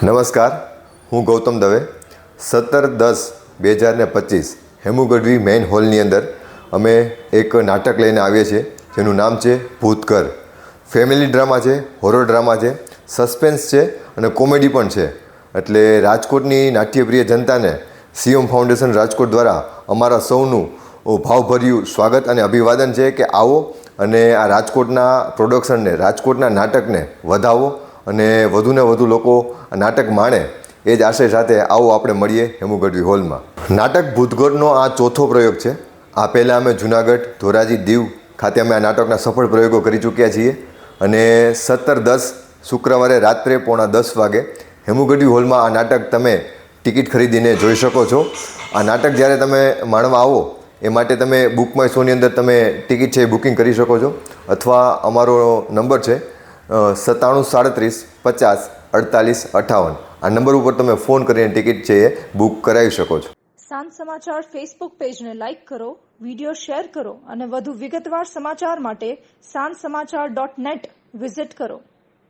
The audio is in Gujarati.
નમસ્કાર, હું ગૌતમ દવે. 17-10-2025 હેમુ ગઢવી મેઇન હોલની અંદર અમે એક નાટક લઈને આવીએ છીએ જેનું નામ છે ભૂતઘર. ફેમિલી ડ્રામા છે, હોરર ડ્રામા છે, સસ્પેન્સ છે અને કોમેડી પણ છે. એટલે રાજકોટની નાટ્યપ્રિય જનતાને સીએમ ફાઉન્ડેશન રાજકોટ દ્વારા અમારા સૌનું ભાવભર્યું સ્વાગત અને અભિવાદન છે કે આવો અને આ રાજકોટના પ્રોડક્શનને, રાજકોટના નાટકને વધાવો અને વધુને વધુ લોકો આ નાટક માણે એ જ આશય સાથે આવો આપણે મળીએ હેમુ ગઢવી હોલમાં. નાટક ભૂતઘરનો આ ચોથો પ્રયોગ છે. આ પહેલાં અમે જુનાગઢ, ધોરાજી, દીવ ખાતે અમે આ નાટકના સફળ પ્રયોગો કરી ચૂક્યા છીએ અને 17-10 શુક્રવારે રાત્રે 9:45 વાગે હેમુ ગઢવી હોલમાં આ નાટક તમે ટિકિટ ખરીદીને જોઈ શકો છો. આ નાટક જ્યારે તમે માણવા આવો એ માટે તમે બુક માય શોની અંદર તમે ટિકિટ છે એ બુકિંગ કરી શકો છો અથવા અમારો નંબર છે 9737504858. આ નંબર ઉપર તમે ફોન કરીને ટિકિટ છે એ બુક કરાવી શકો છો. સાંજ સમાચાર ફેસબુક પેજને લાઇક કરો, વિડીયો શેર કરો અને વધુ વિગતવાર સમાચાર માટે sanssamachar.net વિઝિટ કરો.